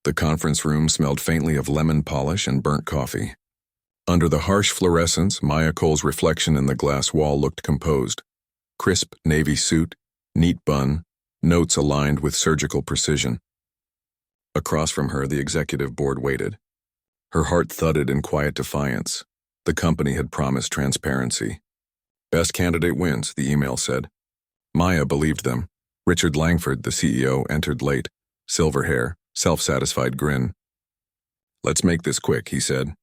The conference room smelled faintly of lemon polish and burnt coffee. Under the harsh fluorescence, Maya Cole's reflection in the glass wall looked composed. Crisp navy suit, neat bun, notes aligned with surgical precision. Across from her, the executive board waited. Her heart thudded in quiet defiance. The company had promised transparency. Best candidate wins, the email said. Maya believed them. Richard Langford, the CEO, entered late. Silver hair, self-satisfied grin. Let's make this quick, he said.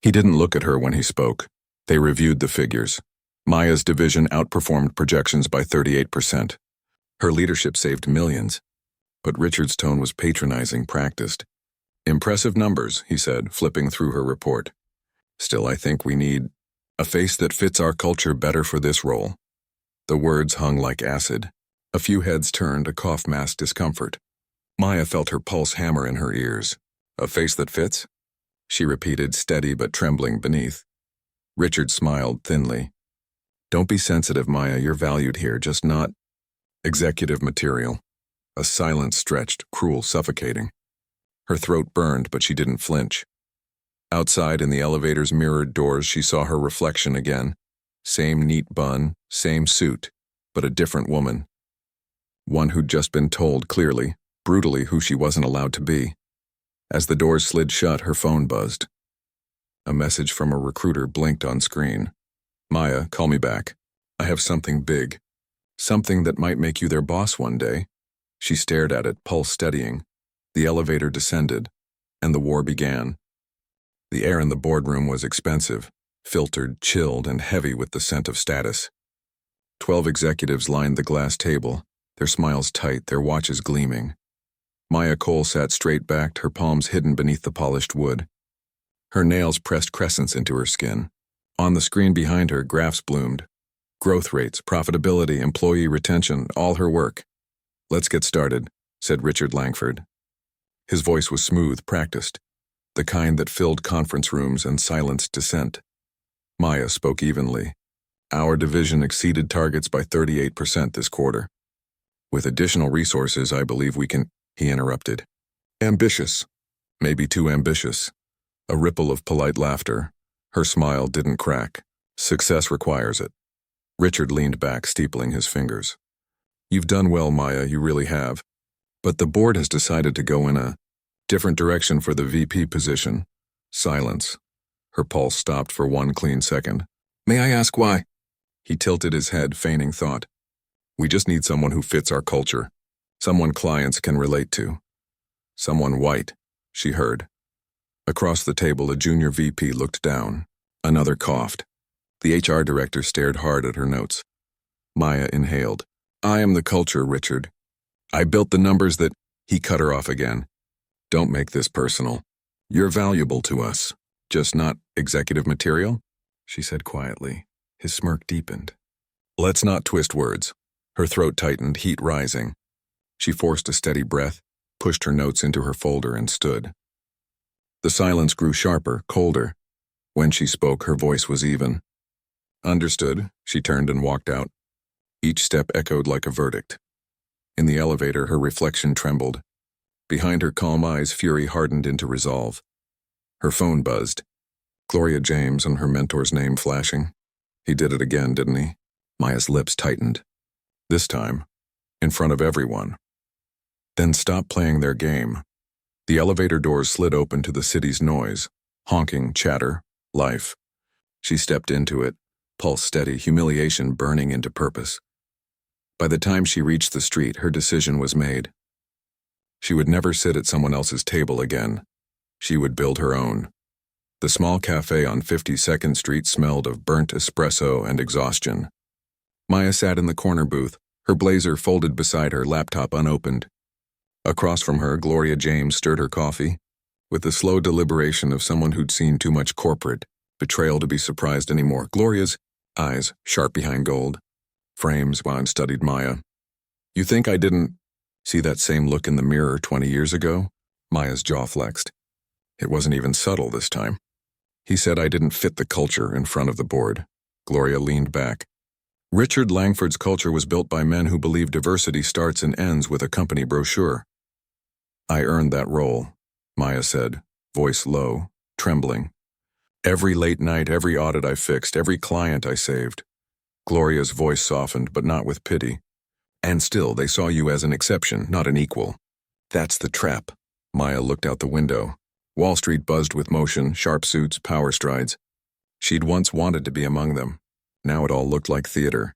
He didn't look at her when he spoke. They reviewed the figures. Maya's division outperformed projections by 38%. Her leadership saved millions. But Richard's tone was patronizing, practiced. Impressive numbers, he said, flipping through her report. Still, I think we need a face that fits our culture better for this role. The words hung like acid. A few heads turned, a cough masked discomfort. Maya felt her pulse hammer in her ears. A face that fits? She repeated, steady but trembling beneath. Richard smiled thinly. Don't be sensitive, Maya, you're valued here, just not executive material. A silence stretched, cruel, suffocating. Her throat burned, but she didn't flinch. Outside, in the elevator's mirrored doors, she saw her reflection again. Same neat bun, same suit, but a different woman. One who'd just been told clearly, brutally, who she wasn't allowed to be. As the doors slid shut, her phone buzzed. A message from a recruiter blinked on screen. Maya, call me back. I have something big. Something that might make you their boss one day. She stared at it, pulse steadying. The elevator descended, and the war began. The air in the boardroom was expensive, filtered, chilled, and heavy with the scent of status. 12 executives lined the glass table, their smiles tight, their watches gleaming. Maya Cole sat straight-backed, her palms hidden beneath the polished wood. Her nails pressed crescents into her skin. On the screen behind her, graphs bloomed. Growth rates, profitability, employee retention, all her work. Let's get started, said Richard Langford. His voice was smooth, practiced, the kind that filled conference rooms and silenced dissent. Maya spoke evenly. Our division exceeded targets by 38% this quarter. With additional resources, I believe we can, he interrupted. Ambitious. Maybe too ambitious. A ripple of polite laughter. Her smile didn't crack. Success requires it. Richard leaned back, steepling his fingers. You've done well, Maya, you really have. But the board has decided to go in a different direction for the VP position. Silence. Her pulse stopped for one clean second. May I ask why? He tilted his head, feigning thought. We just need someone who fits our culture. Someone clients can relate to. Someone white, she heard. Across the table, a junior VP looked down. Another coughed. The HR director stared hard at her notes. Maya inhaled. I am the culture, Richard. I built the numbers that... He cut her off again. Don't make this personal. You're valuable to us. Just not executive material? She said quietly. His smirk deepened. Let's not twist words. Her throat tightened, heat rising. She forced a steady breath, pushed her notes into her folder, and stood. The silence grew sharper, colder. When she spoke, her voice was even. Understood. She turned and walked out. Each step echoed like a verdict. In the elevator, her reflection trembled. Behind her calm eyes, fury hardened into resolve. Her phone buzzed. Gloria James and her mentor's name flashing. He did it again, didn't he? Maya's lips tightened. This time, in front of everyone. Then stop playing their game. The elevator doors slid open to the city's noise. Honking, chatter, life. She stepped into it, pulse steady, humiliation burning into purpose. By the time she reached the street, her decision was made. She would never sit at someone else's table again. She would build her own. The small cafe on 52nd Street smelled of burnt espresso and exhaustion. Maya sat in the corner booth, her blazer folded beside her, laptop unopened. Across from her, Gloria James stirred her coffee, with the slow deliberation of someone who'd seen too much corporate betrayal to be surprised anymore. Gloria's eyes, sharp behind gold, frames while studied Maya. You think I didn't see that same look in the mirror 20 years ago? Maya's jaw flexed. It wasn't even subtle this time. He said I didn't fit the culture in front of the board. Gloria leaned back. Richard Langford's culture was built by men who believe diversity starts and ends with a company brochure. I earned that role. Maya said, voice low, trembling. Every late night, every audit I fixed, every client I saved. Gloria's voice softened, but not with pity. And still, they saw you as an exception, not an equal. That's the trap. Maya looked out the window. Wall Street buzzed with motion, sharp suits, power strides. She'd once wanted to be among them. Now it all looked like theater.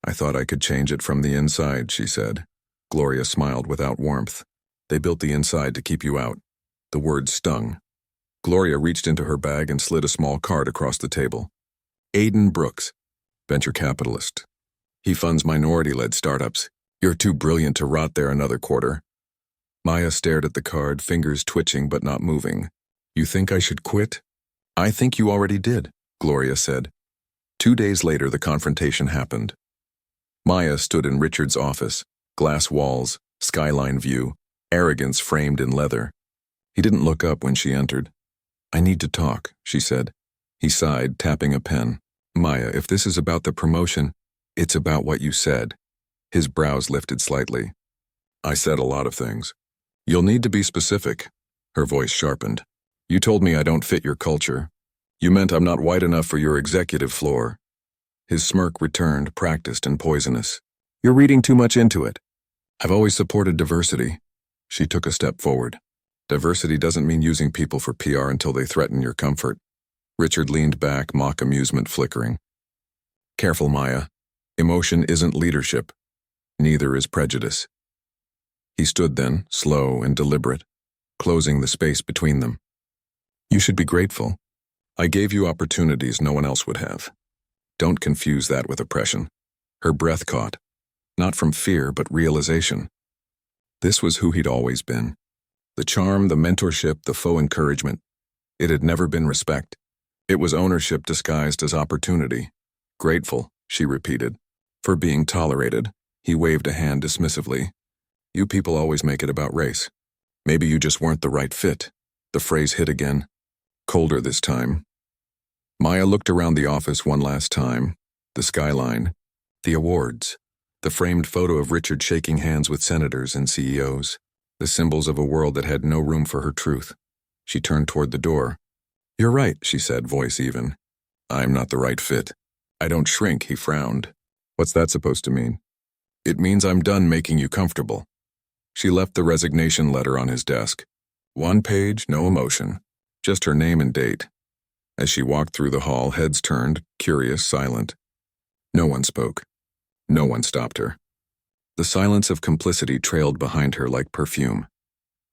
I thought I could change it from the inside, she said. Gloria smiled without warmth. They built the inside to keep you out. The words stung. Gloria reached into her bag and slid a small card across the table. Aiden Brooks, venture capitalist. He funds minority-led startups. You're too brilliant to rot there another quarter. Maya stared at the card, fingers twitching but not moving. You think I should quit? I think you already did, Gloria said. 2 days later, the confrontation happened. Maya stood in Richard's office, glass walls, skyline view, arrogance framed in leather. He didn't look up when she entered. I need to talk, she said. He sighed, tapping a pen. Maya, if this is about the promotion, it's about what you said. His brows lifted slightly. I said a lot of things. You'll need to be specific. Her voice sharpened. You told me I don't fit your culture. You meant I'm not white enough for your executive floor. His smirk returned, practiced and poisonous. You're reading too much into it. I've always supported diversity. She took a step forward. Diversity doesn't mean using people for PR until they threaten your comfort. Richard leaned back, mock amusement flickering. Careful, Maya. Emotion isn't leadership. Neither is prejudice. He stood then, slow and deliberate, closing the space between them. You should be grateful. I gave you opportunities no one else would have. Don't confuse that with oppression. Her breath caught, not from fear but realization. This was who he'd always been. The charm, the mentorship, the faux encouragement. It had never been respect. It was ownership disguised as opportunity. Grateful, she repeated, for being tolerated. He waved a hand dismissively. You people always make it about race. Maybe you just weren't the right fit. The phrase hit again. Colder this time. Maya looked around the office one last time. The skyline. The awards. The framed photo of Richard shaking hands with senators and CEOs. The symbols of a world that had no room for her truth. She turned toward the door. You're right, she said, voice even. I'm not the right fit. I don't shrink, he frowned. What's that supposed to mean? It means I'm done making you comfortable. She left the resignation letter on his desk. 1 page, no emotion. Just her name and date. As she walked through the hall, heads turned, curious, silent. No one spoke. No one stopped her. The silence of complicity trailed behind her like perfume.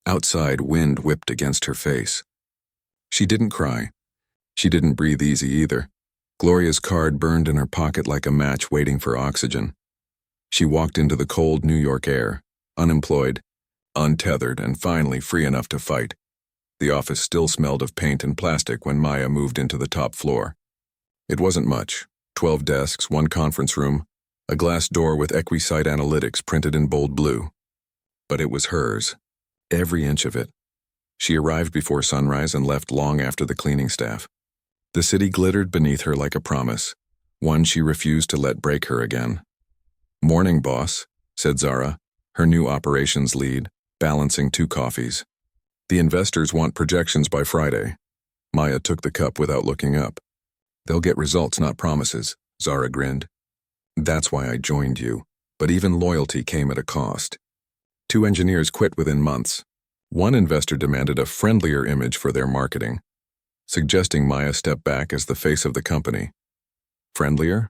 Outside, wind whipped against her face. She didn't cry. She didn't breathe easy either. Gloria's card burned in her pocket like a match waiting for oxygen. She walked into the cold New York air, unemployed, untethered, and finally free enough to fight. The office still smelled of paint and plastic when Maya moved into the top floor. It wasn't much. 12 desks, 1 conference room, a glass door with EquiSite Analytics printed in bold blue. But it was hers. Every inch of it. She arrived before sunrise and left long after the cleaning staff. The city glittered beneath her like a promise, one she refused to let break her again. Morning, boss, said Zara, her new operations lead, balancing 2 coffees. The investors want projections by Friday. Maya took the cup without looking up. They'll get results, not promises, Zara grinned. That's why I joined you, but even loyalty came at a cost. 2 engineers quit within months. 1 investor demanded a friendlier image for their marketing, suggesting Maya step back as the face of the company. Friendlier?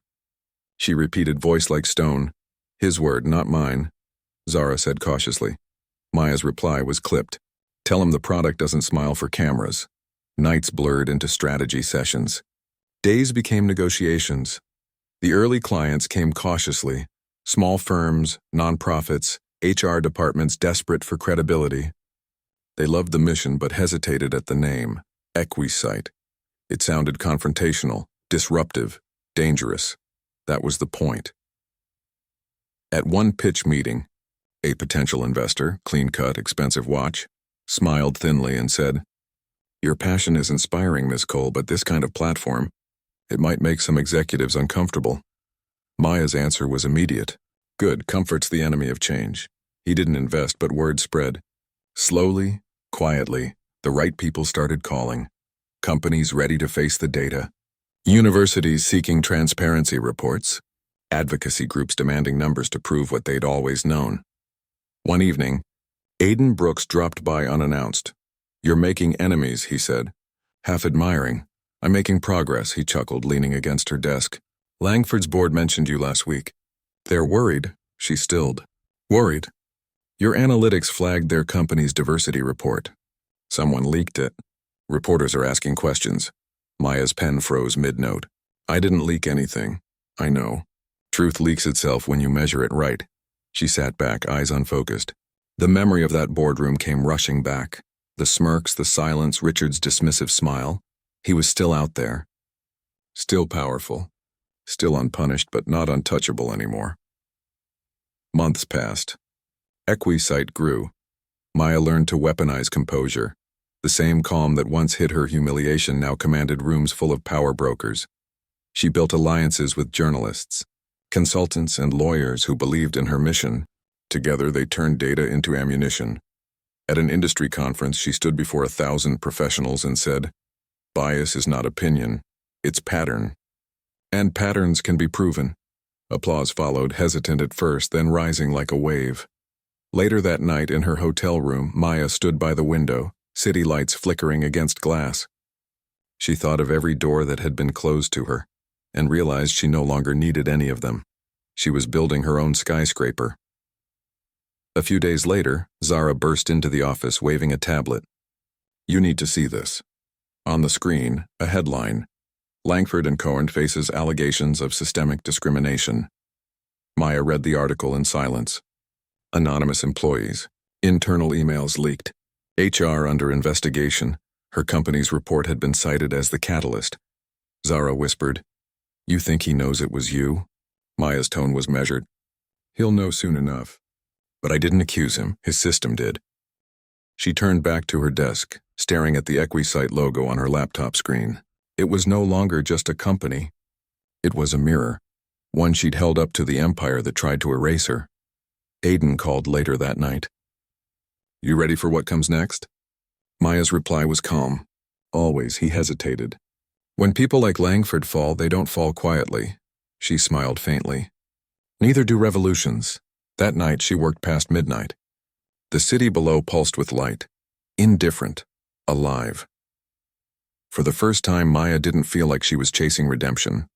She repeated, voice like stone. His word, not mine, Zara said cautiously. Maya's reply was clipped. Tell him the product doesn't smile for cameras. Nights blurred into strategy sessions. Days became negotiations. The early clients came cautiously. Small firms, nonprofits, HR departments desperate for credibility. They loved the mission but hesitated at the name, EquiSite. It sounded confrontational, disruptive, dangerous. That was the point. At one pitch meeting, a potential investor, clean-cut, expensive watch, smiled thinly and said, Your passion is inspiring, Miss Cole, but this kind of platform, it might make some executives uncomfortable. Maya's answer was immediate. Good, comfort's the enemy of change. He didn't invest, but word spread. Slowly, quietly, The right people started calling. Companies ready to face the data. Universities seeking transparency reports. Advocacy groups demanding numbers to prove what they'd always known. One evening, Aidan Brooks dropped by unannounced. "You're making enemies," he said. Half admiring. "I'm making progress," he chuckled, leaning against her desk. "Langford's board mentioned you last week." "They're worried," she stilled. "Worried? Your analytics flagged their company's diversity report. Someone leaked it. Reporters are asking questions." Maya's pen froze mid-note. "I didn't leak anything. I know. Truth leaks itself when you measure it right." She sat back, eyes unfocused. The memory of that boardroom came rushing back. The smirks, the silence, Richard's dismissive smile. He was still out there. Still powerful. Still unpunished, but not untouchable anymore. Months passed. EquiSight grew. Maya learned to weaponize composure. The same calm that once hid her humiliation now commanded rooms full of power brokers. She built alliances with journalists, consultants, and lawyers who believed in her mission. Together they turned data into ammunition. At an industry conference, she stood before 1,000 professionals and said, "Bias is not opinion, it's pattern. And patterns can be proven." Applause followed, hesitant at first, then rising like a wave. Later that night, in her hotel room, Maya stood by the window, city lights flickering against glass. She thought of every door that had been closed to her, and realized she no longer needed any of them. She was building her own skyscraper. A few days later, Zara burst into the office waving a tablet. "You need to see this." On the screen, a headline: "Langford and Cohen faces allegations of systemic discrimination." Maya read the article in silence. Anonymous employees. Internal emails leaked. HR under investigation. Her company's report had been cited as the catalyst. Zara whispered, "You think he knows it was you?" Maya's tone was measured. "He'll know soon enough. But I didn't accuse him, his system did." She turned back to her desk, staring at the EquiSight logo on her laptop screen. It was no longer just a company. It was a mirror, one she'd held up to the empire that tried to erase her. Aidan called later that night. "You ready for what comes next?" Maya's reply was calm. Always, he hesitated. "When people like Langford fall, they don't fall quietly." She smiled faintly. "Neither do revolutions." That night she worked past midnight. The city below pulsed with light. Indifferent. Alive. For the first time, Maya didn't feel like she was chasing redemption.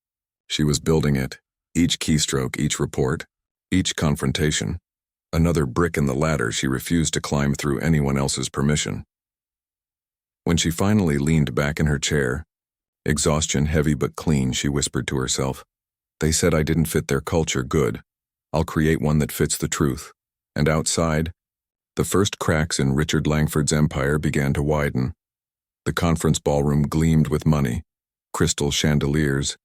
She was building it. Each keystroke, each report, each confrontation. Another brick in the ladder she refused to climb through anyone else's permission. When she finally leaned back in her chair, exhaustion heavy but clean, she whispered to herself, "They said I didn't fit their culture. Good. I'll create one that fits the truth." And outside, the first cracks in Richard Langford's empire began to widen. The conference ballroom gleamed with money, crystal chandeliers,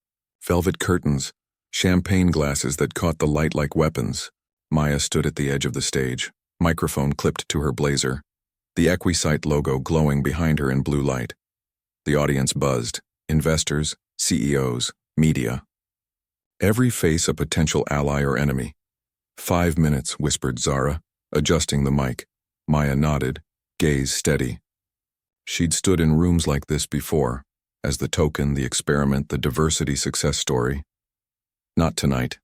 velvet curtains, champagne glasses that caught the light like weapons. Maya stood at the edge of the stage, microphone clipped to her blazer, the EquiSight logo glowing behind her in blue light. The audience buzzed, investors, CEOs, media. Every face a potential ally or enemy. 5 minutes, whispered Zara, adjusting the mic. Maya nodded, gaze steady. She'd stood in rooms like this before, as the token, the experiment, the diversity success story. Not tonight.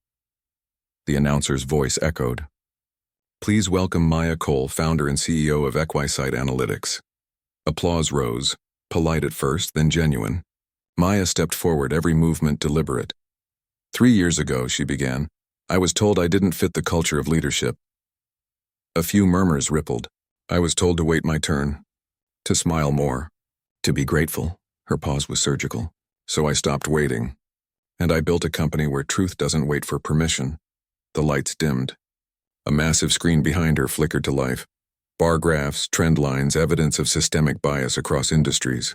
The announcer's voice echoed. "Please welcome Maya Cole, founder and CEO of EquiSight Analytics." Applause rose, polite at first, then genuine. Maya stepped forward, every movement deliberate. 3 years ago, she began, I was told I didn't fit the culture of leadership. A few murmurs rippled. I was told to wait my turn, to smile more, to be grateful. Her pause was surgical. So I stopped waiting. And I built a company where truth doesn't wait for permission. The lights dimmed. A massive screen behind her flickered to life. Bar graphs, trend lines, evidence of systemic bias across industries.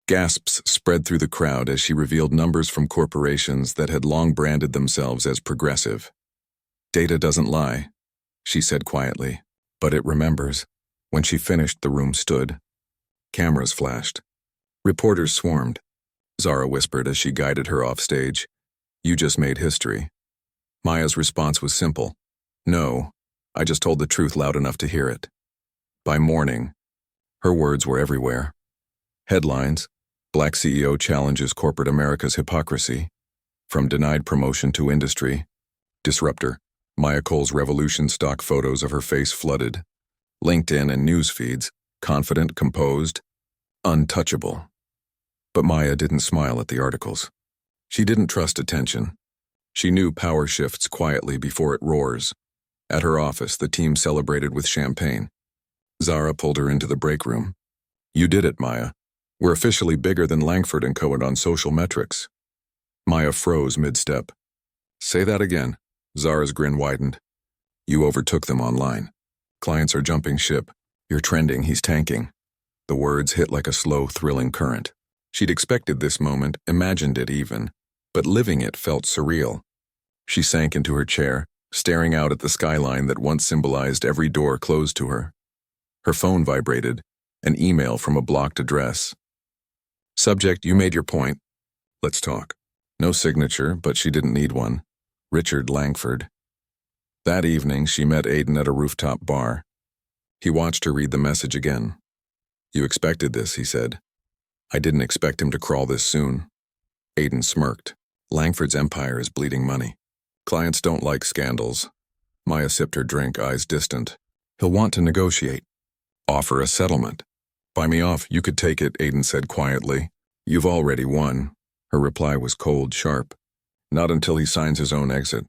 Gasps spread through the crowd as she revealed numbers from corporations that had long branded themselves as progressive. Data doesn't lie, she said quietly, but it remembers. When she finished, the room stood. Cameras flashed. Reporters swarmed. Zara whispered as she guided her off stage. You just made history. Maya's response was simple. No, I just told the truth loud enough to hear it. By morning, Her words were everywhere. Headlines: Black CEO challenges corporate America's hypocrisy. From denied promotion to industry. Disruptor: Maya Cole's Revolution stock photos of her face flooded. LinkedIn and news feeds: confident, composed, untouchable. But Maya didn't smile at the articles. She didn't trust attention. She knew power shifts quietly before it roars. At her office, the team celebrated with champagne. Zara pulled her into the break room. "You did it, Maya. We're officially bigger than Langford & Co. on social metrics." Maya froze mid-step. "Say that again." Zara's grin widened. "You overtook them online. Clients are jumping ship. You're trending, he's tanking." The words hit like a slow, thrilling current. She'd expected this moment, imagined it even, but living it felt surreal. She sank into her chair, staring out at the skyline that once symbolized every door closed to her. Her phone vibrated, an email from a blocked address. Subject: "You made your point. Let's talk." No signature, but she didn't need one. Richard Langford. That evening, she met Aiden at a rooftop bar. He watched her read the message again. "You expected this," he said. "I didn't expect him to crawl this soon." Aiden smirked. Langford's empire is bleeding money. Clients don't like scandals. Maya sipped her drink, eyes distant. "He'll want to negotiate. Offer a settlement." "Buy me off, you could take it," Aiden said quietly. "You've already won." Her reply was cold, sharp. "Not until he signs his own exit."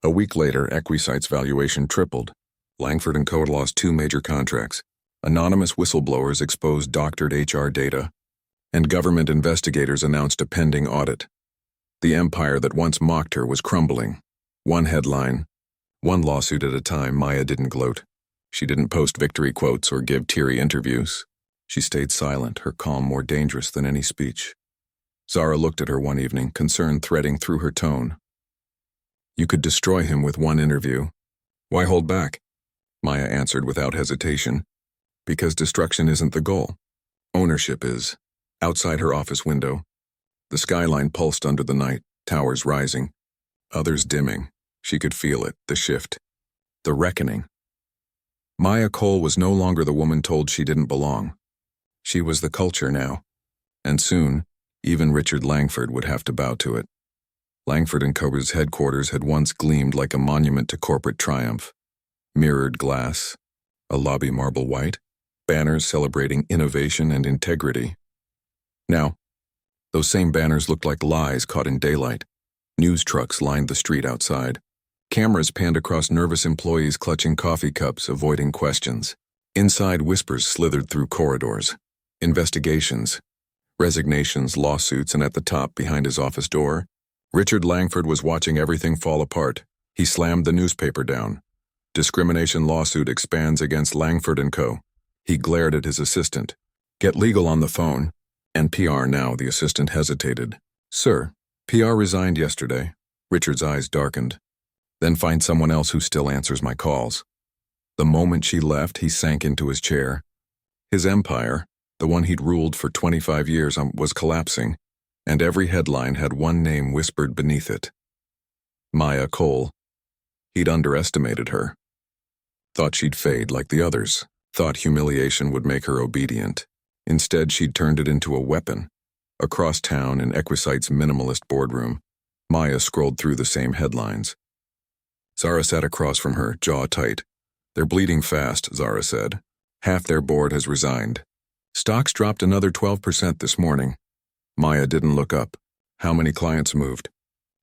A week later, Equisite's valuation tripled. Langford & Co. lost 2 major contracts. Anonymous whistleblowers exposed doctored HR data. And government investigators announced a pending audit. The empire that once mocked her was crumbling. One headline, one lawsuit at a time. Maya didn't gloat. She didn't post victory quotes or give teary interviews. She stayed silent, her calm more dangerous than any speech. Zara looked at her one evening, concern threading through her tone. "You could destroy him with one interview. Why hold back?" Maya answered without hesitation. "Because destruction isn't the goal. Ownership is." Outside her office window, the skyline pulsed under the night, towers rising, others dimming. She could feel it, the shift, the reckoning. Maya Cole was no longer the woman told she didn't belong. She was the culture now, and soon, even Richard Langford would have to bow to it. Langford & Co.'s headquarters had once gleamed like a monument to corporate triumph. Mirrored glass, a lobby marble white, banners celebrating innovation and integrity. Now, those same banners looked like lies caught in daylight. News trucks lined the street outside. Cameras panned across nervous employees clutching coffee cups, avoiding questions. Inside, whispers slithered through corridors. Investigations, resignations, lawsuits, and at the top, behind his office door, Richard Langford was watching everything fall apart. He slammed the newspaper down. Discrimination lawsuit expands against Langford & Co. He glared at his assistant. "Get legal on the phone." "And PR now," the assistant hesitated. "Sir, PR resigned yesterday." Richard's eyes darkened. "Then find someone else who still answers my calls." The moment she left, he sank into his chair. His empire, the one he'd ruled for 25 years, was collapsing, and every headline had one name whispered beneath it. Maya Cole. He'd underestimated her. Thought she'd fade like the others. Thought humiliation would make her obedient. Instead, she'd turned it into a weapon. Across town in Equisite's minimalist boardroom, Maya scrolled through the same headlines. Zara sat across from her, jaw tight. "They're bleeding fast," Zara said. "Half their board has resigned. Stocks dropped another 12% this morning." Maya didn't look up. "How many clients moved?"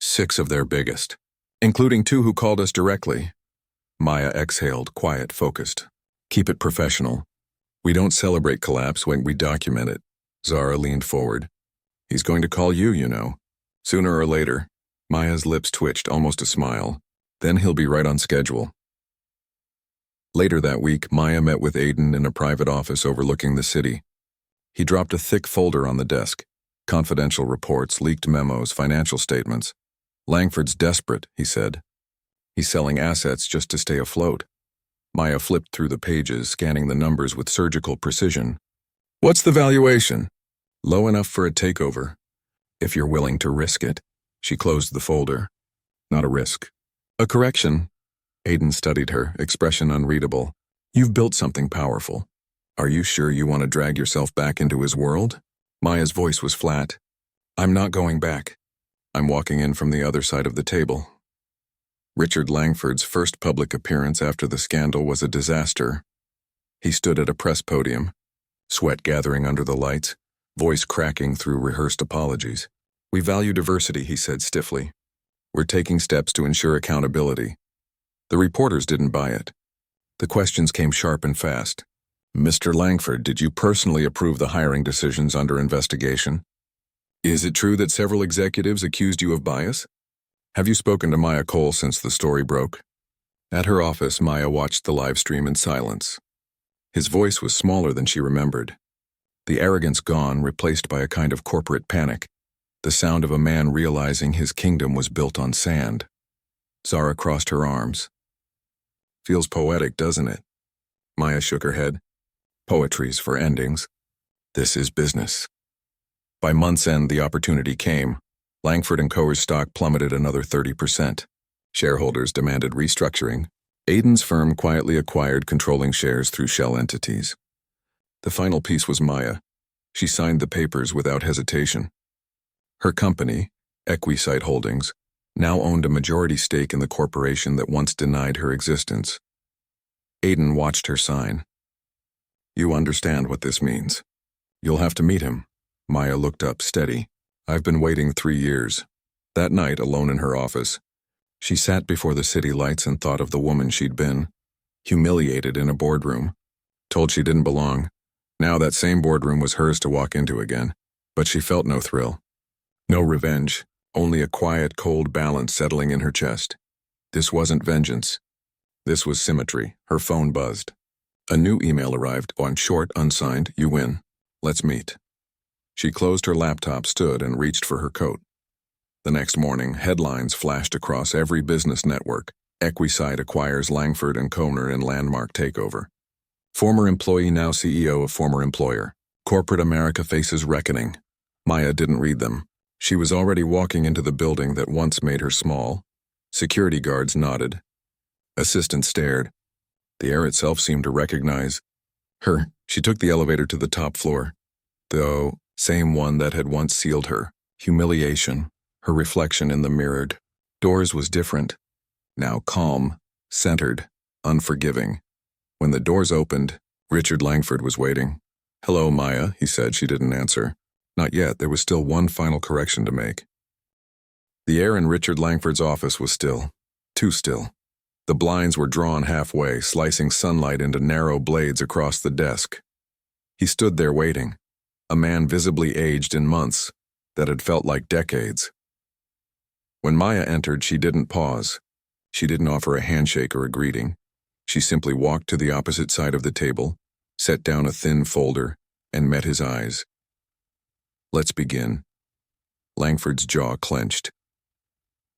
"6 of their biggest, including 2 who called us directly." Maya exhaled, quiet, focused. "Keep it professional. We don't celebrate collapse when we document it." Zara leaned forward. "He's going to call you, you know. Sooner or later." Maya's lips twitched, almost a smile. "Then he'll be right on schedule." Later that week, Maya met with Aiden in a private office overlooking the city. He dropped a thick folder on the desk. Confidential reports, leaked memos, financial statements. "Langford's desperate," he said. "He's selling assets just to stay afloat." Maya flipped through the pages, scanning the numbers with surgical precision. "What's the valuation?" "Low enough for a takeover, if you're willing to risk it." She closed the folder. "Not a risk. A correction." Aiden studied her, expression unreadable. "You've built something powerful. Are you sure you want to drag yourself back into his world? Maya's voice was flat. I'm not going back. I'm walking in from the other side of the table. Richard Langford's first public appearance after the scandal was a disaster. He stood at a press podium, sweat gathering under the lights, voice cracking through rehearsed apologies. We value diversity, he said stiffly. We're taking steps to ensure accountability. The reporters didn't buy it. The questions came sharp and fast. Mr. Langford, did you personally approve the hiring decisions under investigation? Is it true that several executives accused you of bias? Have you spoken to Maya Cole since the story broke? At her office, Maya watched the live stream in silence. His voice was smaller than she remembered. The arrogance gone, replaced by a kind of corporate panic. The sound of a man realizing his kingdom was built on sand. Zara crossed her arms. Feels poetic, doesn't it? Maya shook her head. Poetry's for endings. This is business. By month's end, the opportunity came. Langford & Co.'s stock plummeted another 30%. Shareholders demanded restructuring. Aiden's firm quietly acquired controlling shares through shell entities. The final piece was Maya. She signed the papers without hesitation. Her company, Equisight Holdings, now owned a majority stake in the corporation that once denied her existence. Aiden watched her sign. You understand what this means. You'll have to meet him. Maya looked up, steady. I've been waiting 3 years. That night, alone in her office, she sat before the city lights and thought of the woman she'd been. Humiliated in a boardroom. Told she didn't belong. Now that same boardroom was hers to walk into again. But she felt no thrill. No revenge. Only a quiet, cold balance settling in her chest. This wasn't vengeance. This was symmetry. Her phone buzzed. A new email arrived on short, unsigned, you win. Let's meet. She closed her laptop, stood, and reached for her coat. The next morning, headlines flashed across every business network. Equisight acquires Langford & Co. in landmark takeover. Former employee now CEO of former employer. Corporate America faces reckoning. Maya didn't read them. She was already walking into the building that once made her small. Security guards nodded. Assistants stared. The air itself seemed to recognize her. She took the elevator to the top floor. The same one that had once sealed her. Humiliation. Her reflection in the mirrored doors was different. Now calm, centered, unforgiving. When the doors opened, Richard Langford was waiting. Hello, Maya, he said. She didn't answer. Not yet. There was still one final correction to make. The air in Richard Langford's office was still. Too still. The blinds were drawn halfway, slicing sunlight into narrow blades across the desk. He stood there waiting, a man visibly aged in months that had felt like decades. When Maya entered, she didn't pause. She didn't offer a handshake or a greeting. She simply walked to the opposite side of the table, set down a thin folder, and met his eyes. Let's begin. Langford's jaw clenched.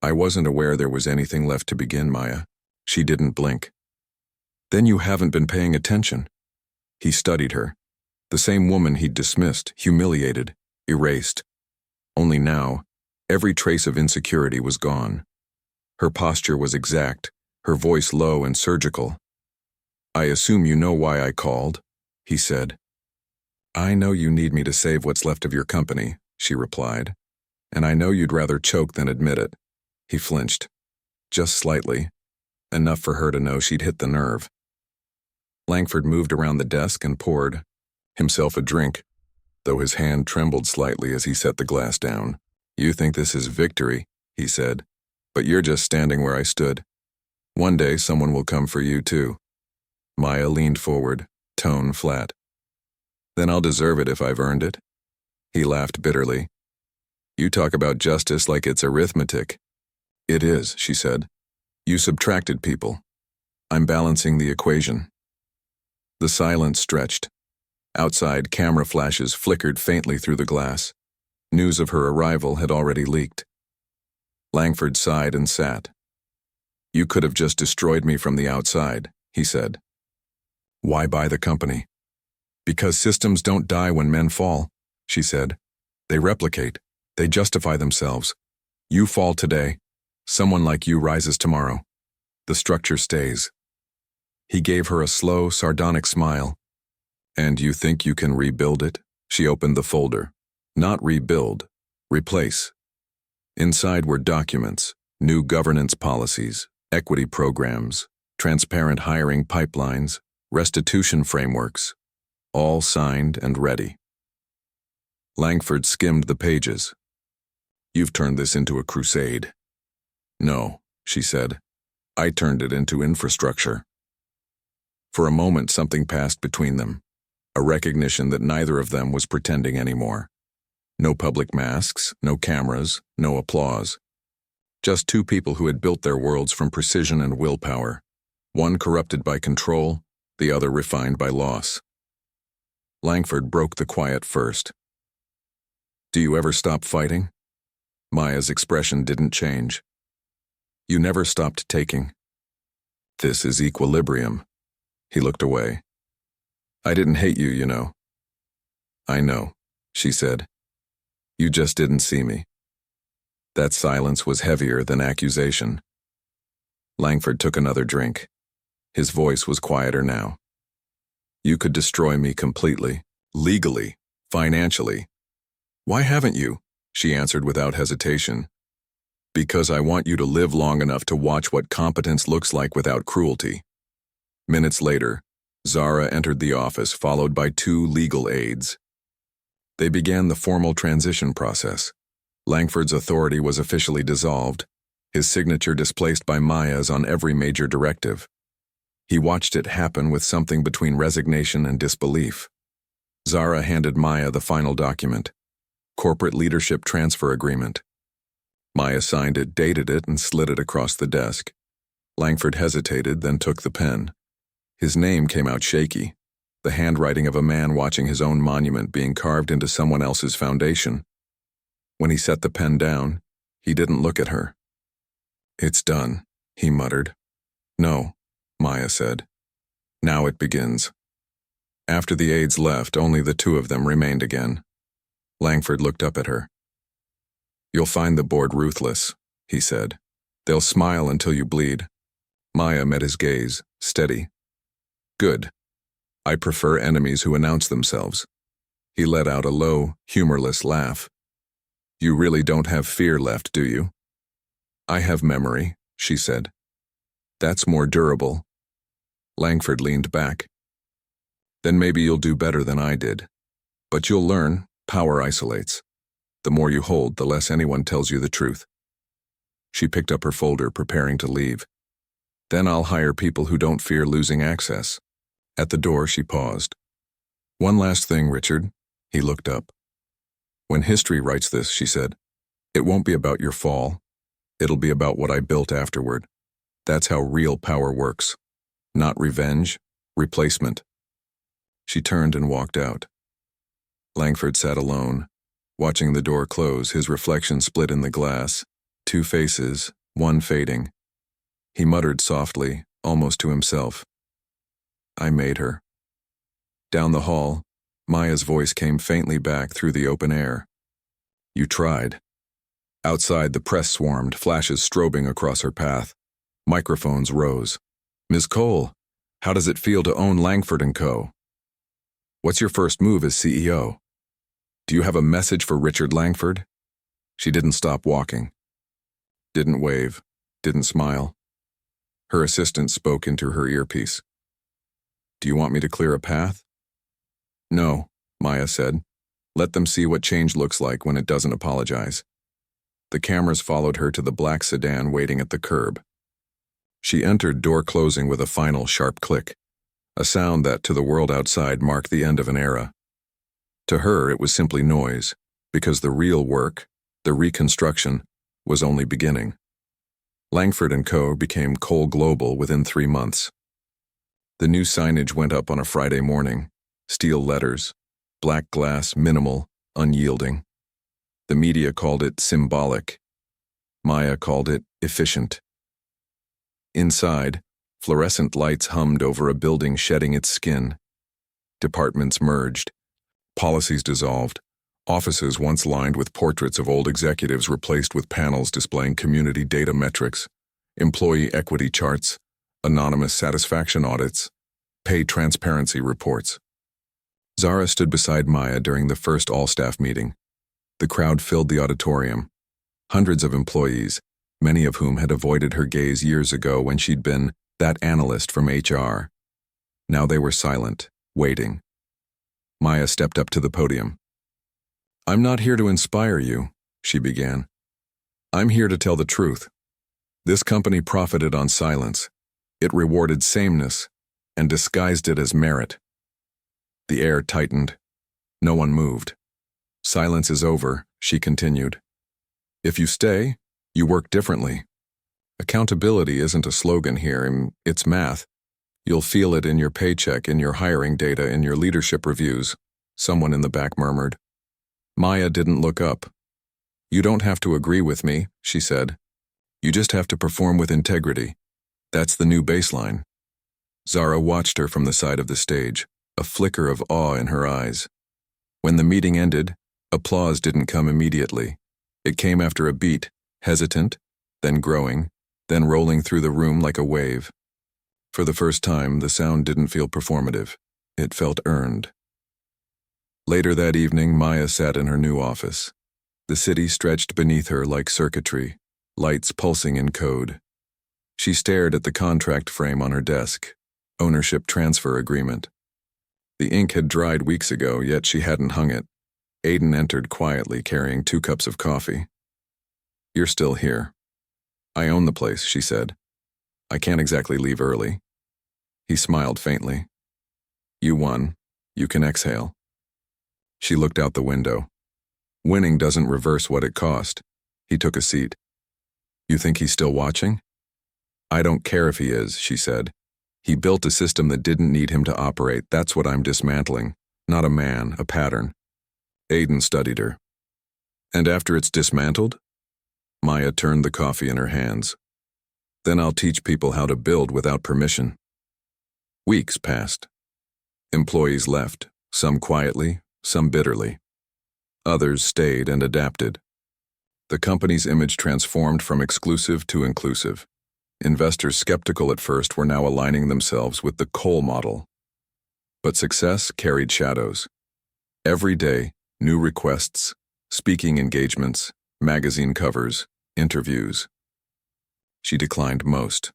I wasn't aware there was anything left to begin, Maya. She didn't blink. Then you haven't been paying attention. He studied her. The same woman he'd dismissed, humiliated, erased. Only now, every trace of insecurity was gone. Her posture was exact, her voice low and surgical. I assume you know why I called, he said. I know you need me to save what's left of your company, she replied. And I know you'd rather choke than admit it. He flinched. Just slightly. Enough for her to know she'd hit the nerve. Langford moved around the desk and poured himself a drink, though his hand trembled slightly as he set the glass down. You think this is victory, he said, but you're just standing where I stood. One day someone will come for you too. Maya leaned forward, tone flat. Then I'll deserve it if I've earned it. He laughed bitterly. You talk about justice like it's arithmetic. It is, she said. You subtracted people. I'm balancing the equation. The silence stretched. Outside, camera flashes flickered faintly through the glass. News of her arrival had already leaked. Langford sighed and sat. You could have just destroyed me from the outside, he said. Why buy the company? Because systems don't die when men fall, she said. They replicate. They justify themselves. You fall today. Someone like you rises tomorrow. The structure stays. He gave her a slow, sardonic smile. And you think you can rebuild it? She opened the folder. Not rebuild, replace. Inside were documents, new governance policies, equity programs, transparent hiring pipelines, restitution frameworks, all signed and ready. Langford skimmed the pages. You've turned this into a crusade. No, she said. I turned it into infrastructure. For a moment, something passed between them, a recognition that neither of them was pretending anymore. No public masks, no cameras, no applause. Just two people who had built their worlds from precision and willpower, one corrupted by control, the other refined by loss. Langford broke the quiet first. Do you ever stop fighting? Maya's expression didn't change. You never stopped taking. This is equilibrium. He looked away. I didn't hate you, you know. I know, she said. You just didn't see me. That silence was heavier than accusation. Langford took another drink. His voice was quieter now. You could destroy me completely, legally, financially. Why haven't you? She answered without hesitation. Because I want you to live long enough to watch what competence looks like without cruelty. Minutes later, Zara entered the office, followed by two legal aides. They began the formal transition process. Langford's authority was officially dissolved, his signature displaced by Maya's on every major directive. He watched it happen with something between resignation and disbelief. Zara handed Maya the final document, Corporate Leadership Transfer Agreement. Maya signed it, dated it, and slid it across the desk. Langford hesitated, then took the pen. His name came out shaky, the handwriting of a man watching his own monument being carved into someone else's foundation. When he set the pen down, he didn't look at her. It's done, he muttered. No, Maya said. Now it begins. After the aides left, only the two of them remained again. Langford looked up at her. You'll find the board ruthless, he said. They'll smile until you bleed. Maya met his gaze, steady. Good. I prefer enemies who announce themselves. He let out a low, humorless laugh. You really don't have fear left, do you? I have memory, she said. That's more durable. Langford leaned back. Then maybe you'll do better than I did. But you'll learn, power isolates. The more you hold, the less anyone tells you the truth. She picked up her folder, preparing to leave. Then I'll hire people who don't fear losing access. At the door, she paused. One last thing, Richard. He looked up. When history writes this, she said, it won't be about your fall. It'll be about what I built afterward. That's how real power works. Not revenge, replacement. She turned and walked out. Langford sat alone, watching the door close, his reflection split in the glass, two faces, one fading. He muttered softly, almost to himself. I made her. Down the hall, Maya's voice came faintly back through the open air. You tried. Outside, the press swarmed, flashes strobing across her path. Microphones rose. Ms. Cole, how does it feel to own Langford & Co.? What's your first move as CEO? Do you have a message for Richard Langford? She didn't stop walking. Didn't wave, didn't smile. Her assistant spoke into her earpiece. Do you want me to clear a path? No, Maya said. Let them see what change looks like when it doesn't apologize. The cameras followed her to the black sedan waiting at the curb. She entered, door closing with a final sharp click, a sound that to the world outside marked the end of an era. To her, it was simply noise, because the real work, the reconstruction, was only beginning. Langford & Co. became Cole Global within 3 months. The new signage went up on a Friday morning, steel letters, black glass, minimal, unyielding. The media called it symbolic. Maya called it efficient. Inside, fluorescent lights hummed over a building shedding its skin. Departments merged. Policies dissolved. Offices once lined with portraits of old executives replaced with panels displaying community data metrics, employee equity charts, anonymous satisfaction audits, pay transparency reports. Zara stood beside Maya during the first all-staff meeting. The crowd filled the auditorium. Hundreds of employees, many of whom had avoided her gaze years ago when she'd been that analyst from HR. Now they were silent, waiting. Maya stepped up to the podium. "I'm not here to inspire you," she began. "I'm here to tell the truth. This company profited on silence. It rewarded sameness and disguised it as merit." The air tightened. No one moved. "Silence is over," she continued. "If you stay, you work differently. Accountability isn't a slogan here, it's math. You'll feel it in your paycheck, in your hiring data, in your leadership reviews," someone in the back murmured. Maya didn't look up. "You don't have to agree with me," she said. "You just have to perform with integrity. That's the new baseline." Zara watched her from the side of the stage, a flicker of awe in her eyes. When the meeting ended, applause didn't come immediately. It came after a beat, hesitant, then growing, then rolling through the room like a wave. For the first time, the sound didn't feel performative. It felt earned. Later that evening, Maya sat in her new office. The city stretched beneath her like circuitry, lights pulsing in code. She stared at the contract frame on her desk, ownership transfer agreement. The ink had dried weeks ago, yet she hadn't hung it. Aiden entered quietly, carrying 2 cups of coffee. "You're still here." "I own the place," she said. "I can't exactly leave early." He smiled faintly. "You won. You can exhale." She looked out the window. Winning doesn't reverse what it cost. He took a seat. "You think he's still watching?" "I don't care if he is," she said. "He built a system that didn't need him to operate. That's what I'm dismantling. Not a man, a pattern." Aiden studied her. "And after it's dismantled?" Maya turned the coffee in her hands. "Then I'll teach people how to build without permission." Weeks passed. Employees left, some quietly, some bitterly. Others stayed and adapted. The company's image transformed from exclusive to inclusive. Investors skeptical at first were now aligning themselves with the Cole model. But success carried shadows. Every day, new requests, speaking engagements, magazine covers, interviews. She declined most.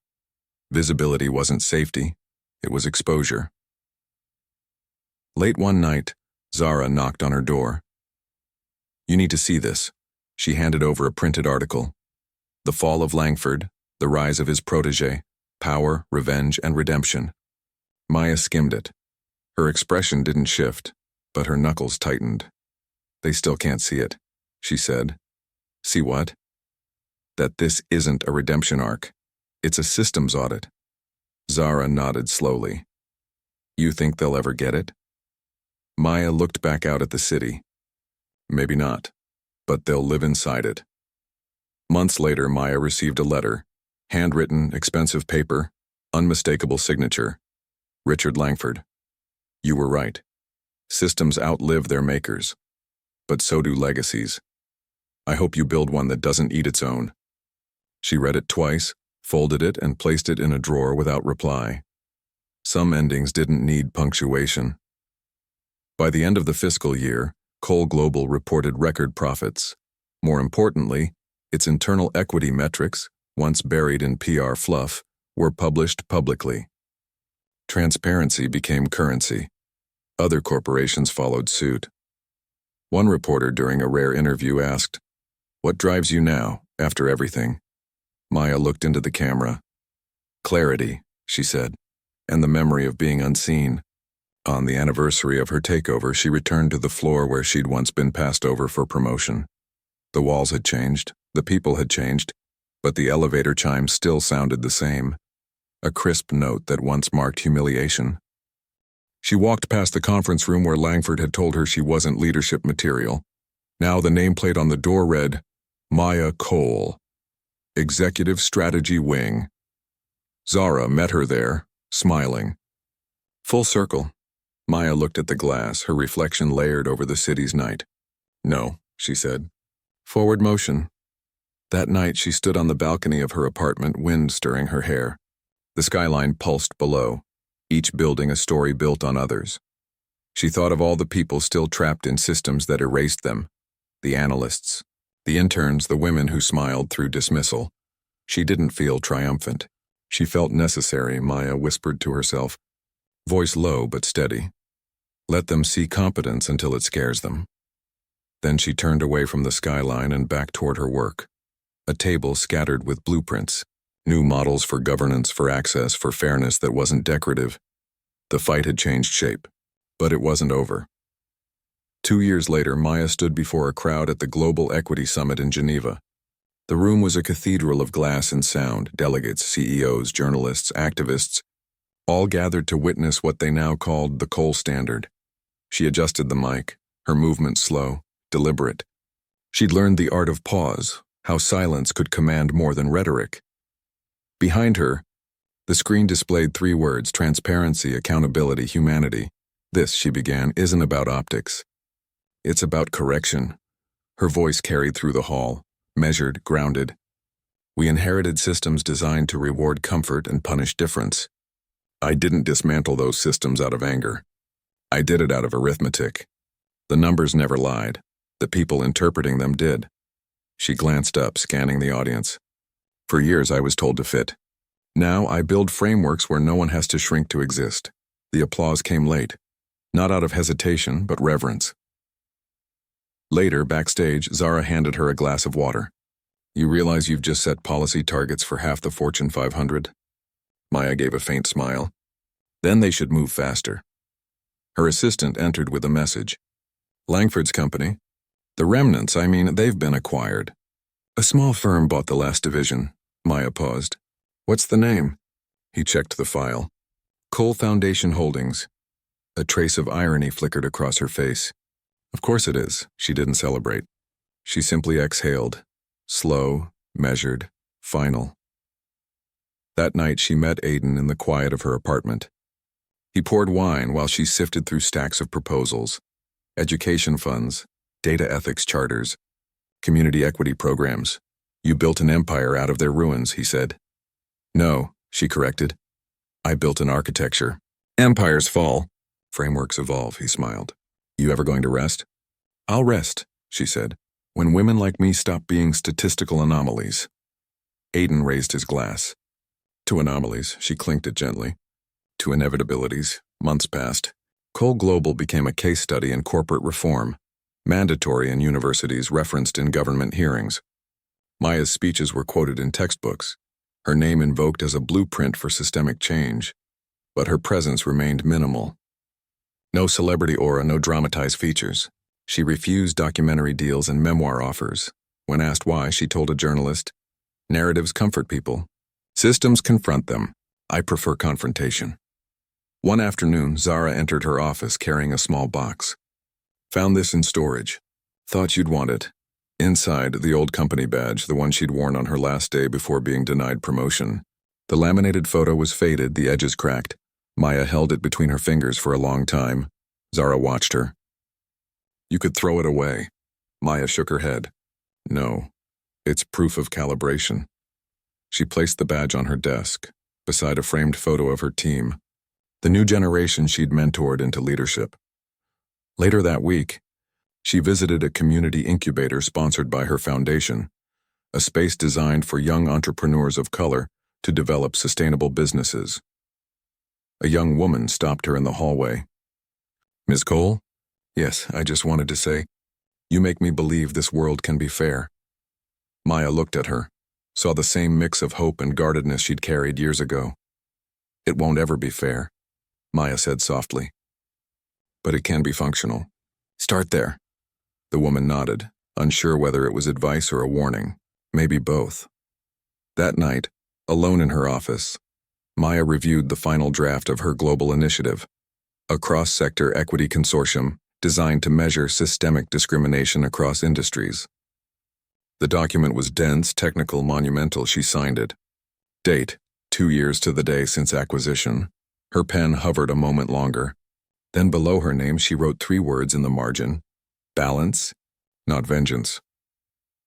Visibility wasn't safety, it was exposure. Late one night, Zara knocked on her door. "You need to see this." She handed over a printed article. "The Fall of Langford, the Rise of His Protege, Power, Revenge, and Redemption." Maya skimmed it. Her expression didn't shift, but her knuckles tightened. "They still can't see it," she said. "See what?" "That this isn't a redemption arc. It's a systems audit." Zara nodded slowly. "You think they'll ever get it?" Maya looked back out at the city. "Maybe not, but they'll live inside it." Months later, Maya received a letter. Handwritten, expensive paper, unmistakable signature. "Richard Langford. You were right. Systems outlive their makers. But so do legacies. I hope you build one that doesn't eat its own." She read it twice, folded it, and placed it in a drawer without reply. Some endings didn't need punctuation. By the end of the fiscal year, Cole Global reported record profits. More importantly, its internal equity metrics, once buried in PR fluff, were published publicly. Transparency became currency. Other corporations followed suit. One reporter during a rare interview asked, "What drives you now, after everything?" Maya looked into the camera. "Clarity," she said, "and the memory of being unseen." On the anniversary of her takeover, she returned to the floor where she'd once been passed over for promotion. The walls had changed, the people had changed, but the elevator chime still sounded the same, a crisp note that once marked humiliation. She walked past the conference room where Langford had told her she wasn't leadership material. Now the nameplate on the door read, Maya Cole, Executive Strategy Wing. Zara met her there, smiling. Full circle. Maya looked at the glass, her reflection layered over the city's night. "No," she said. "Forward motion." That night she stood on the balcony of her apartment, wind stirring her hair. The skyline pulsed below, each building a story built on others. She thought of all the people still trapped in systems that erased them. The analysts, the interns, the women who smiled through dismissal. She didn't feel triumphant. She felt necessary, Maya whispered to herself, voice low but steady. Let them see competence until it scares them. Then she turned away from the skyline and back toward her work. A table scattered with blueprints, new models for governance, for access, for fairness that wasn't decorative. The fight had changed shape, but it wasn't over. 2 years later, Maya stood before a crowd at the Global Equity Summit in Geneva. The room was a cathedral of glass and sound, delegates, CEOs, journalists, activists, all gathered to witness what they now called the Cole Standard. She adjusted the mic, her movement slow, deliberate. She'd learned the art of pause, how silence could command more than rhetoric. Behind her, the screen displayed 3 words: transparency, accountability, humanity. This, she began, isn't about optics. It's about correction. Her voice carried through the hall, measured, grounded. We inherited systems designed to reward comfort and punish difference. I didn't dismantle those systems out of anger. I did it out of arithmetic. The numbers never lied. The people interpreting them did. She glanced up, scanning the audience. For years I was told to fit. Now I build frameworks where no one has to shrink to exist. The applause came late. Not out of hesitation, but reverence. Later, backstage, Zara handed her a glass of water. You realize you've just set policy targets for half the Fortune 500? Maya gave a faint smile. Then they should move faster. Her assistant entered with a message. Langford's company. The remnants, they've been acquired. A small firm bought the last division. Maya paused. What's the name? He checked the file. Cole Foundation Holdings. A trace of irony flickered across her face. Of course it is. She didn't celebrate. She simply exhaled. Slow, measured, final. That night she met Aiden in the quiet of her apartment. He poured wine while she sifted through stacks of proposals. Education funds, data ethics charters, community equity programs. You built an empire out of their ruins, he said. No, she corrected. I built an architecture. Empires fall. Frameworks evolve, he smiled. You ever going to rest? I'll rest, she said, when women like me stop being statistical anomalies. Aiden raised his glass. To anomalies, she clinked it gently. To inevitabilities, months passed. Cole Global became a case study in corporate reform, mandatory in universities, referenced in government hearings. Maya's speeches were quoted in textbooks, her name invoked as a blueprint for systemic change, but her presence remained minimal. No celebrity aura, no dramatized features. She refused documentary deals and memoir offers. When asked why, she told a journalist, narratives comfort people. Systems confront them. I prefer confrontation. One afternoon, Zara entered her office carrying a small box. Found this in storage. Thought you'd want it. Inside, the old company badge, the one she'd worn on her last day before being denied promotion. The laminated photo was faded, the edges cracked. Maya held it between her fingers for a long time. Zara watched her. You could throw it away. Maya shook her head. No, it's proof of calibration. She placed the badge on her desk, beside a framed photo of her team, the new generation she'd mentored into leadership. Later that week, she visited a community incubator sponsored by her foundation, a space designed for young entrepreneurs of color to develop sustainable businesses. A young woman stopped her in the hallway. Ms. Cole? Yes, I just wanted to say, you make me believe this world can be fair. Maya looked at her, saw the same mix of hope and guardedness she'd carried years ago. It won't ever be fair, Maya said softly. But it can be functional. Start there. The woman nodded, unsure whether it was advice or a warning, maybe both. That night, alone in her office, Maya reviewed the final draft of her global initiative, a cross-sector equity consortium designed to measure systemic discrimination across industries. The document was dense, technical, monumental. She signed it. Date, 2 years to the day since acquisition. Her pen hovered a moment longer. Then below her name she wrote 3 words in the margin. Balance, not vengeance.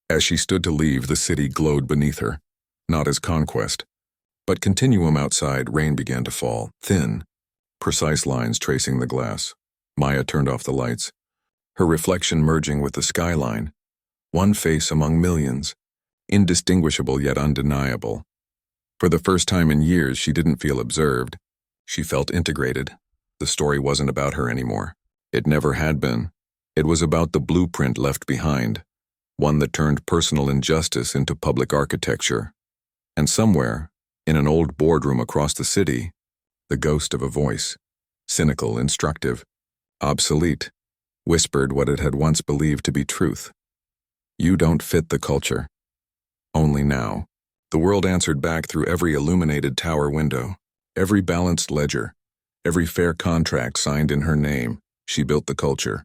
As she stood to leave, the city glowed beneath her, not as conquest, but continuum outside. Rain began to fall, thin, precise lines tracing the glass. Maya turned off the lights, her reflection merging with the skyline. One face among millions, indistinguishable yet undeniable. For the first time in years, she didn't feel observed. She felt integrated. The story wasn't about her anymore. It never had been. It was about the blueprint left behind, one that turned personal injustice into public architecture. And somewhere, in an old boardroom across the city, the ghost of a voice, cynical, instructive, obsolete, whispered what it had once believed to be truth. You don't fit the culture. Only now. The world answered back through every illuminated tower window, every balanced ledger, every fair contract signed in her name. She built the culture.